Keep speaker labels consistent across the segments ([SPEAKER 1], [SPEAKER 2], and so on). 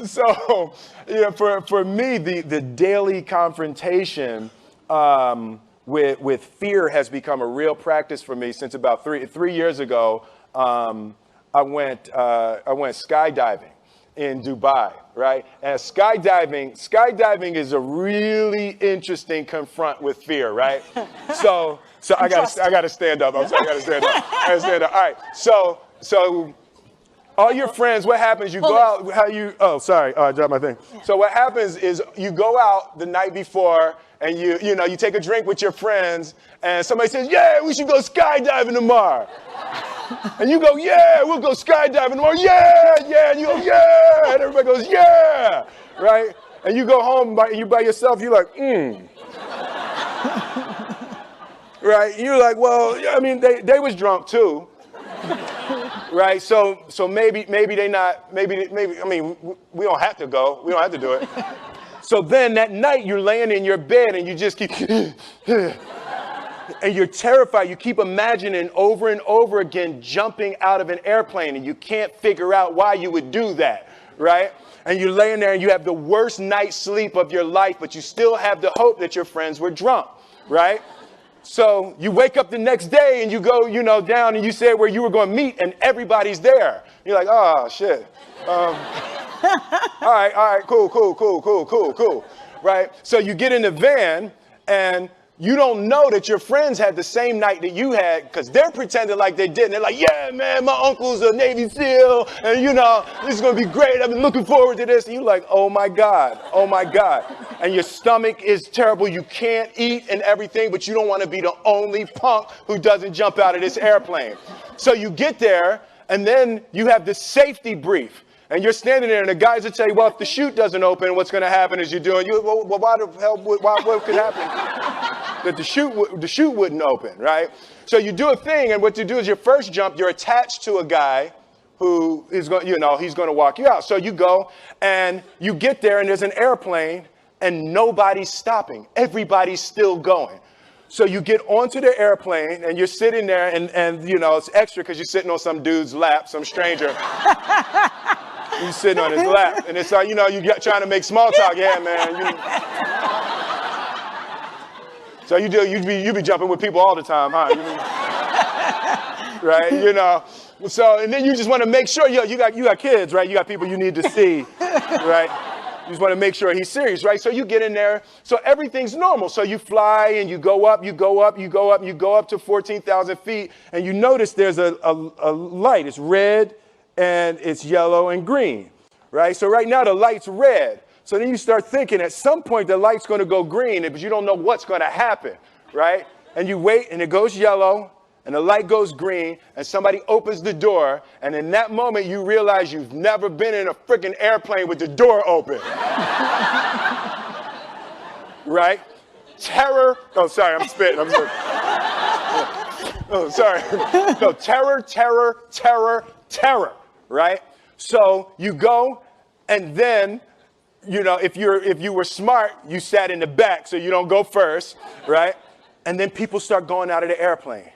[SPEAKER 1] So, for me, the daily confrontation with fear has become a real practice for me since about three years ago. I went skydiving in Dubai, right? And skydiving is a really interesting confront with fear, right? So I gotta stand up. I'm sorry, I gotta stand up. All right. So all your friends, what happens? You go out. I dropped my thing. Yeah. So what happens is you go out the night before and you take a drink with your friends and somebody says, "Yeah, we should go skydiving tomorrow." And you go, "Yeah, we'll go skydiving tomorrow." Yeah. And you go, "Yeah." And everybody goes, "Yeah." Right? And you go home you by yourself. You're like, Right? You're like, well, I mean, they was drunk too. Right? So maybe they not, maybe, I mean, we don't have to go. We don't have to do it. So then that night you're laying in your bed and you just keep, and you're terrified. You keep imagining over and over again jumping out of an airplane and you can't figure out why you would do that, right? And you're laying there and you have the worst night's sleep of your life, but you still have the hope that your friends were drunk, right? So you wake up the next day and you go, down and you say where you were going to meet and everybody's there. You're like, oh, shit. All right, cool. Right? So you get in the van and you don't know that your friends had the same night that you had because they're pretending like they didn't. They're like, yeah, man, my uncle's a Navy SEAL and, this is going to be great. I've been looking forward to this. And you're like, oh, my God. And your stomach is terrible. You can't eat and everything, but you don't want to be the only punk who doesn't jump out of this airplane. So you get there and then you have the safety brief. And you're standing there, and the guys will tell you, well, if the chute doesn't open, what's going to happen is well, why the hell, what could happen? That the chute wouldn't open, right? So you do a thing, and what you do is your first jump, you're attached to a guy who is going, he's going to walk you out. So you go, and you get there, and there's an airplane, and nobody's stopping. Everybody's still going. So you get onto the airplane, and you're sitting there, and it's extra because you're sitting on some dude's lap, some stranger. You're sitting on his lap, and it's like, you're trying to make small talk. Yeah, man. So you be jumping with people all the time, huh? Right? So, and then you just want to make sure, you got kids, right? You got people you need to see, right? You just want to make sure he's serious, right? So you get in there. So everything's normal. So you fly and you go up to 14,000 feet, and you notice there's a light. It's red. And it's yellow and green, right? So right now the light's red. So then you start thinking at some point the light's going to go green, but you don't know what's going to happen, right? And you wait and it goes yellow and the light goes green and somebody opens the door. And in that moment you realize you've never been in a freaking airplane with the door open. Right? Terror. Oh, sorry, I'm spitting. I'm sorry. Oh, sorry. No, terror. Right? So you go, and then, if you were smart, you sat in the back so you don't go first, right? And then people start going out of the airplane.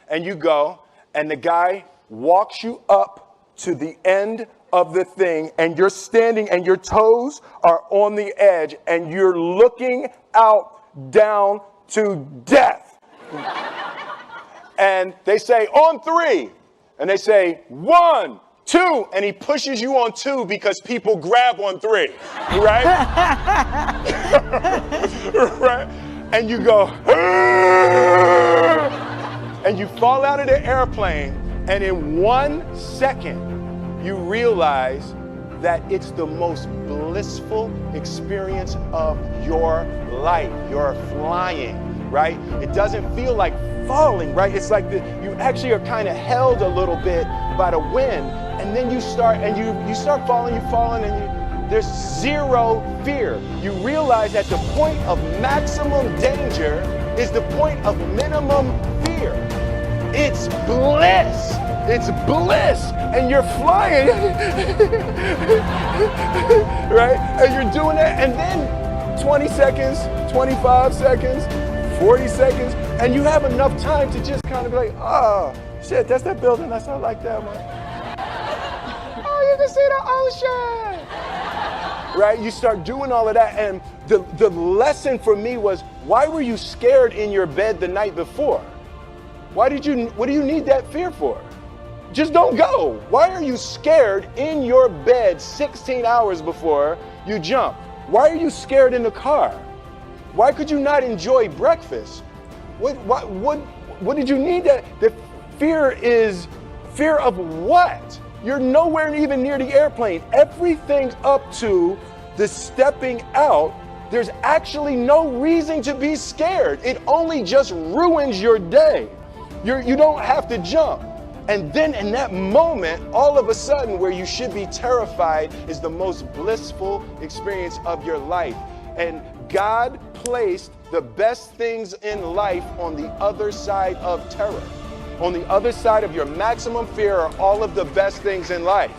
[SPEAKER 1] And you go, and the guy walks you up to the end of the thing, and you're standing, and your toes are on the edge, and you're looking out down to death. And they say, on 3. And they say, 1, 2, and he pushes you on 2 because people grab on 3, right? Right? And you go, and you fall out of the airplane, and in 1 second, you realize that it's the most blissful experience of your life. You're flying, right? It doesn't feel like falling, right? It's like you actually are kind of held a little bit by the wind, and then you start falling, and there's zero fear. You realize that the point of maximum danger is the point of minimum fear. It's bliss. It's bliss, and you're flying, right? And you're doing that, and then 20 seconds, 25 seconds, 40 seconds, and you have enough time to just kind of be like, oh, shit, that's that building. I like that one. Oh, you can see the ocean. right? You start doing all of that. And the lesson for me was, why were you scared in your bed the night before? What do you need that fear for? Just don't go. Why are you scared in your bed 16 hours before you jump? Why are you scared in the car? Why could you not enjoy breakfast? What did you need that? The fear is fear of what? You're nowhere even near the airplane. Everything's up to the stepping out. There's actually no reason to be scared. It only just ruins your day. You don't have to jump. And then in that moment, all of a sudden, where you should be terrified is the most blissful experience of your life. And God placed the best things in life on the other side of terror. On the other side of your maximum fear are all of the best things in life.